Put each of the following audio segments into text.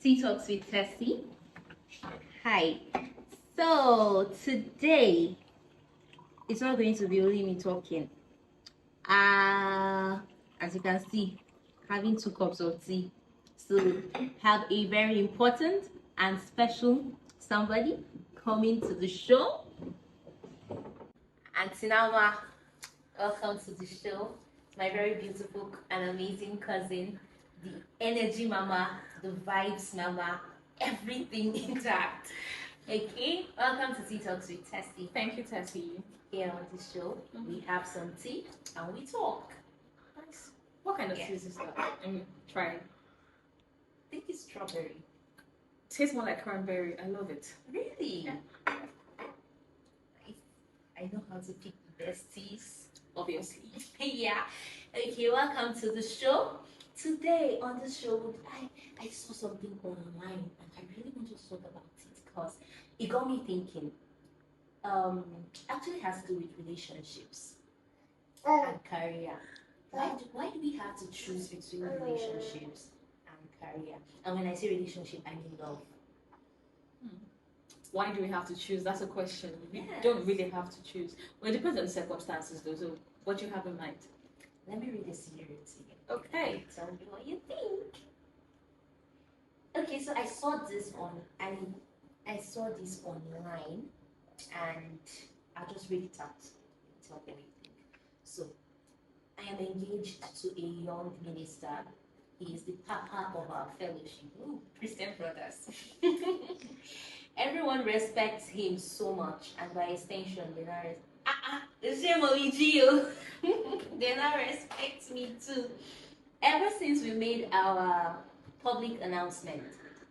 Tea Talks with Tessie. Hi. So today it's not going to be only me talking. As you can see, having 2 cups of tea. So have a very important and special somebody coming to the show. Auntie Nama, welcome to the show. My very beautiful and amazing cousin, the energy mama, the vibes mama, everything intact. Okay, welcome to Tea Talks with Tessie. Thank you, Tessie. Here on the show, we have some tea and we talk. Nice. What kind of tea is this? Try. I think it's strawberry. Tastes more like cranberry. I love it. Really? Yeah. I know how to pick the best teas. Obviously. Yeah. Okay, welcome to the show. Today on the show, I saw something online and I really want to talk about it because it got me thinking. Actually has to do with relationships and career. Why do we have to choose between relationships and career? And when I say relationship, I mean love. Why do we have to choose? That's a question. We Yes. don't really have to choose. Well, it depends on the circumstances, though. So, what do you have in mind? Let me read the scenario to you. Okay. Tell me what you think. Okay, so I saw this online, and I'll just read it out. Tell me what you think. So, I am engaged to a young minister. He is the papa of our fellowship. Ooh, Christian brothers. Everyone respects him so much, and by extension, they now they now respect me too. Ever since we made our public announcement,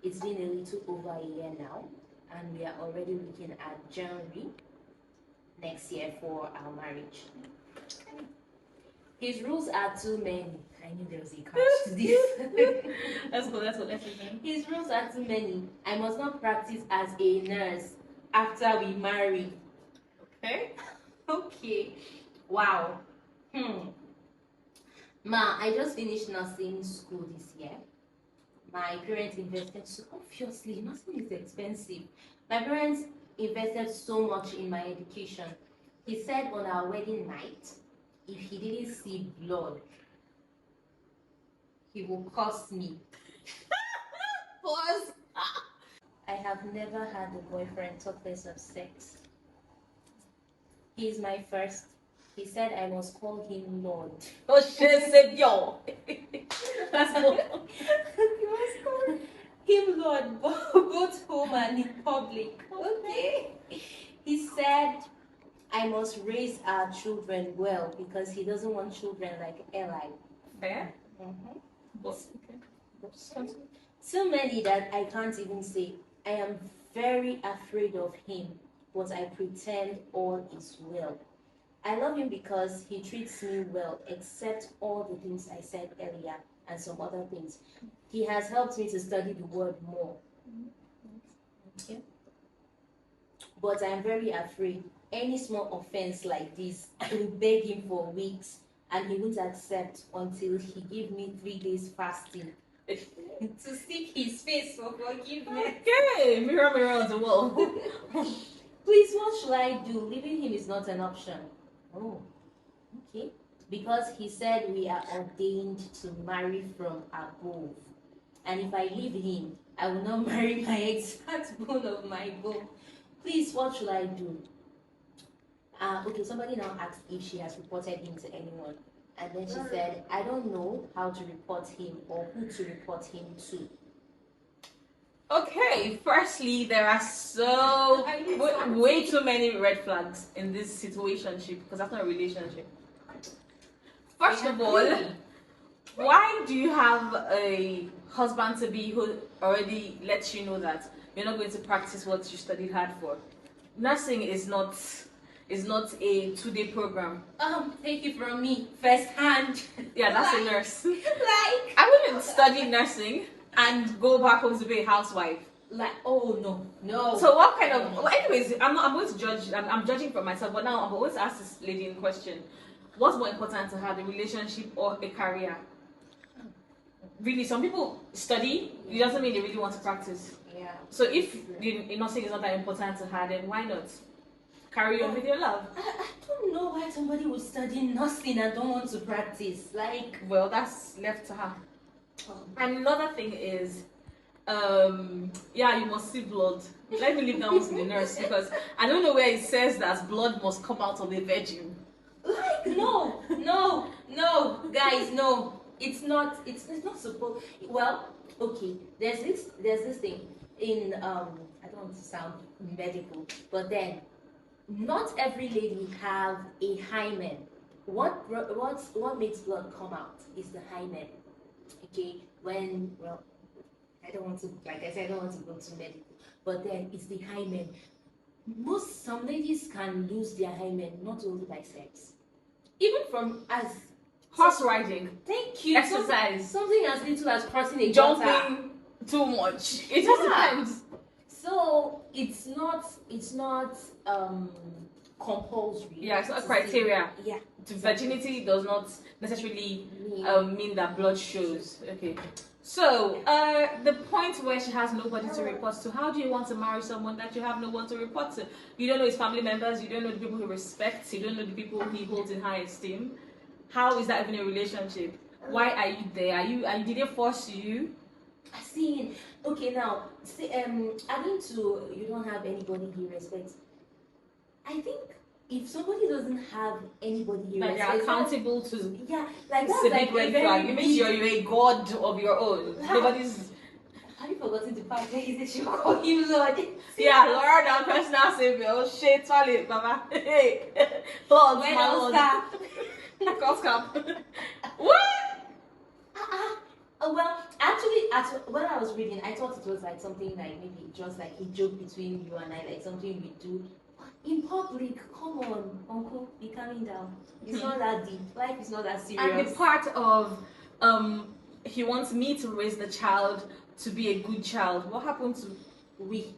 it's been a little over a year now, and we are already looking at January next year for our marriage. His rules are too many. I knew there was a catch to this. Let's go. Let's listen. His rules are too many. I must not practice as a nurse after we marry. Okay. Okay. Wow. Ma, I just finished nursing school this year. My parents invested so obviously nursing is expensive. My parents invested so much in my education. He said on our wedding night, if he didn't see blood, he will curse me. Pause. I have never had a boyfriend talk less of sex. He is my first. He said I must call him Lord. Oh, shit, Savior. Let's go. You must call him Lord, both home and in public. Okay. He said I must raise our children well because he doesn't want children like Eli. Fair. Mm-hmm. Okay. Too many that I can't even say. I am very afraid of him, but I pretend all is well. I love him because he treats me well, except all the things I said earlier and some other things. He has helped me to study the word more. Okay. But I am very afraid. Any small offense like this, I will beg him for weeks, and he won't accept until he give me 3 days fasting to seek his face for forgiveness. Okay. Mirror on the wall. Please, what should I do? Leaving him is not an option. Oh, okay. Because he said we are ordained to marry from above. And if I leave him, I will not marry my exact bone of my bone. Please, what should I do? Okay, somebody now asked if she has reported him to anyone. And then she said, I don't know how to report him or who to report him to. Okay, firstly, there are way too many red flags in this situationship because that's not a relationship. First of all, why do you have a husband to be who already lets you know that you're not going to practice what you studied hard for? Nursing is not a 2-day program. Take it from me, first hand. Yeah, that's a nurse. Like, I wouldn't study nursing and go back home to be a housewife. like, oh no. So what kind of? Well, anyways, I'm going to judge. I'm judging for myself, but now I'm always ask this lady in question: what's more important to her, the relationship or a career? really, some people study. It doesn't mean they really want to practice. Yeah. So if nursing is not that important to her, then why not carry on with your love? I don't know why somebody would study nursing and don't want to practice. Like, well, that's left to her. Another thing is, yeah, you must see blood. Let me leave that one to the nurse, because I don't know where it says that blood must come out of a virgin. Like, no, guys, no. It's not. It's not supposed. Well, okay. There's this thing in I don't want to sound medical, but then not every lady have a hymen. What makes blood come out is the hymen. Okay, I don't want to, like I said, I don't want to go to medical, but then it's the hymen. Some ladies can lose their hymen not only by sex, even from as horse riding. Thank you. Exercise. Something as little as crossing a jumping gutter. Too much. It just depends. So it's not compulsory. Yeah, it's not a criteria. Yeah. Virginity does not necessarily mean that blood shows. Okay. So, the point where she has nobody to report to, how do you want to marry someone that you have no one to report to? You don't know his family members, you don't know the people he respects, you don't know the people he holds in high esteem. How is that even a relationship? Why are you there? Did they force you? I see. Okay, now, see, adding to you don't have anybody he respects. I think if somebody doesn't have anybody he like respects, you're accountable to. Yeah, like that's that's a like big red flag. It means you're a god of your own. Nobody's. Have you forgotten the part where he said she will call him Lord? Yeah, Lord and personal savior. Oh shit, toilet, Baba. Hey, Lord, When my Lord. Cost cap. What? Well, actually, when I was reading, I thought it was like something like maybe just like a joke between you and I, like something we do in public. Come on, uncle, be calming down. It's not that deep. Life is not that serious. And the part of he wants me to raise the child to be a good child. What happened to we?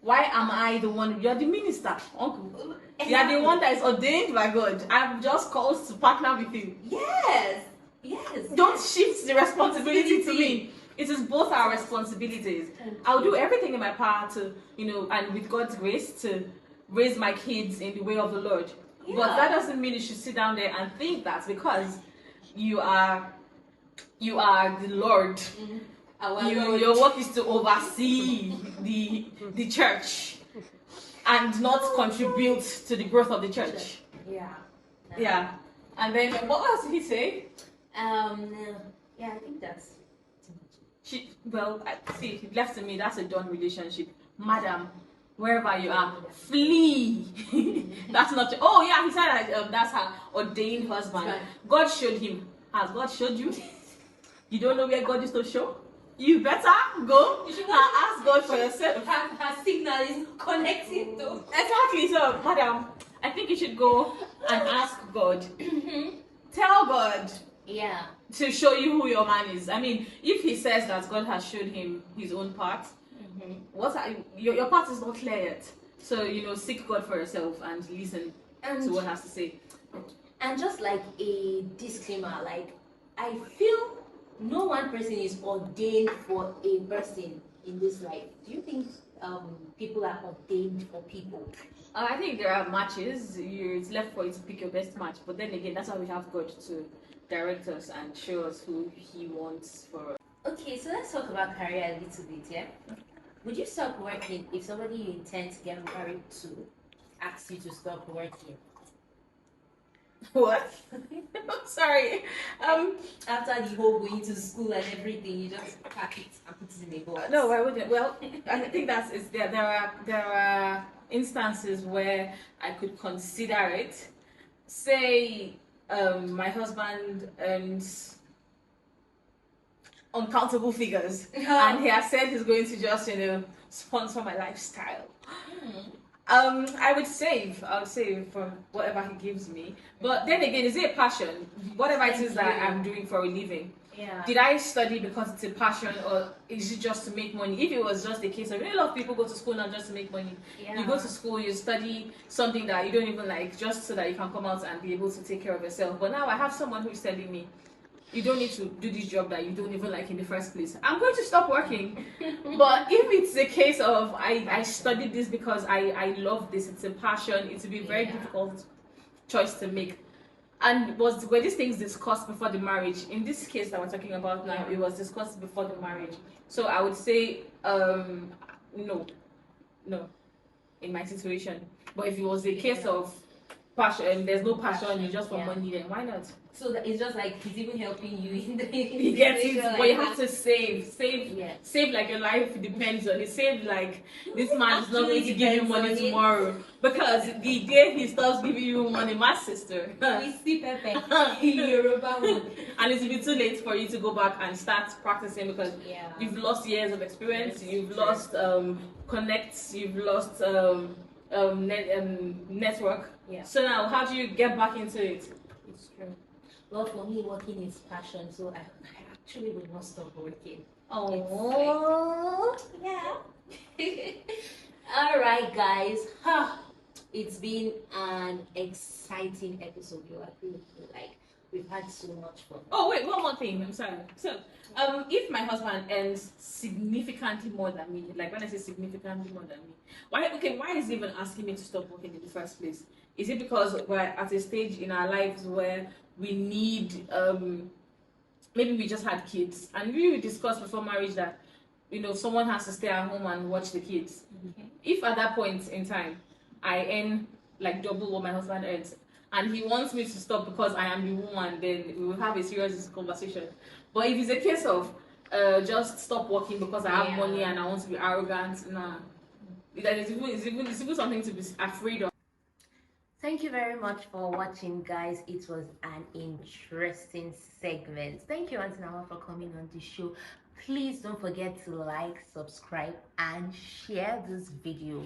Why am I the one? You're the minister, uncle. Exactly. You're the one that is ordained by God. I'm just called to partner with you. Yes. Don't shift the responsibility to me. It is both our responsibilities. I'll do everything in my power to, and with God's grace, to raise my kids in the way of the Lord. Yeah. But that doesn't mean you should sit down there and think that because you are the Lord. Mm-hmm. Your work is to oversee the church and not contribute to the growth of the church. Yeah. And then what else did he say? Yeah, I think that's too much. See, left to me, that's a done relationship. Madam, wherever you are, flee. That's not. Oh yeah, he said that that's her ordained husband. Right. God showed him. Has God showed you? You don't know where God is to show? You better go and ask God for yourself. Her signal is connecting to. Exactly. So, madam, I think you should go and ask God. Tell God. Yeah. To show you who your man is. I mean, if he says that God has showed him his own part, your part is not clear yet. So, seek God for yourself and listen to what he has to say. And just like a disclaimer, like, I feel no one person is ordained for a person in this life. Do you think people are ordained for people? I think there are matches. It's left for you to pick your best match. But then again, that's why we have God to direct us and show us who he wants for us. Okay, so let's talk about career a little bit, yeah? Would you stop working if somebody you intend to get married to asks you to stop working? What? Sorry. After the whole going to school and everything, you just pack it and put it in a box. No, I wouldn't. Well, I think there are instances where I could consider it. Say my husband earns uncountable figures and he has said he's going to just sponsor my lifestyle. I would save from whatever he gives me, but then again, is it a passion? Whatever it is that I'm doing for a living, did I study because it's a passion, or is it just to make money? If it was just the case of, a lot of people go to school not just to make money. You go to school, you study something that you don't even like, just so that you can come out and be able to take care of yourself. But now I have someone who's telling me, you don't need to do this job that you don't even like in the first place. I'm going to stop working. But if it's a case of I studied this because I love this, it's a passion, it would be a very difficult choice to make. And were these things discussed before the marriage? In this case that we're talking about now, it was discussed before the marriage. So I would say no, in my situation. But if it was a case of passion, there's no passion, you just for money, then why not? So that it's just like he's even helping you in the You get it, but you have to save like your life depends on it. Save like this man is not going to give you money tomorrow, because the day he starts giving you money, my sister, we see Pepe, Yoruba one, and it will be too late for you to go back and start practicing, because you've lost years of experience, you've lost connects, you've lost network. So now, how do you get back into it? It's true. Well, for me, working is passion, so I actually would not stop working. Oh, yeah. All right, guys. It's been an exciting episode. You agree with me? Like, we've had so much fun. Oh wait, one more thing. I'm sorry. So, if my husband earns significantly more than me, like when I say significantly more than me, why is he even asking me to stop working in the first place? Is it because we're at a stage in our lives where we need maybe we just had kids, and we discussed before marriage that someone has to stay at home and watch the kids. If at that point in time I earn like double what my husband earns, and he wants me to stop because I am the woman, then we will have a serious conversation. But if it's a case of just stop working because I have money and I want to be arrogant, nah, it's even something to be afraid of. Thank you very much for watching, guys. It was an interesting segment. Thank you, Auntie Nama, for coming on the show. Please don't forget to like, subscribe, and share this video.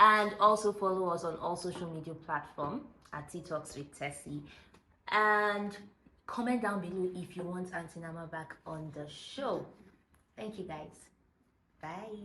And also follow us on all social media platforms at Tea Talks with Tessie. And comment down below if you want Auntie Nama back on the show. Thank you, guys. Bye.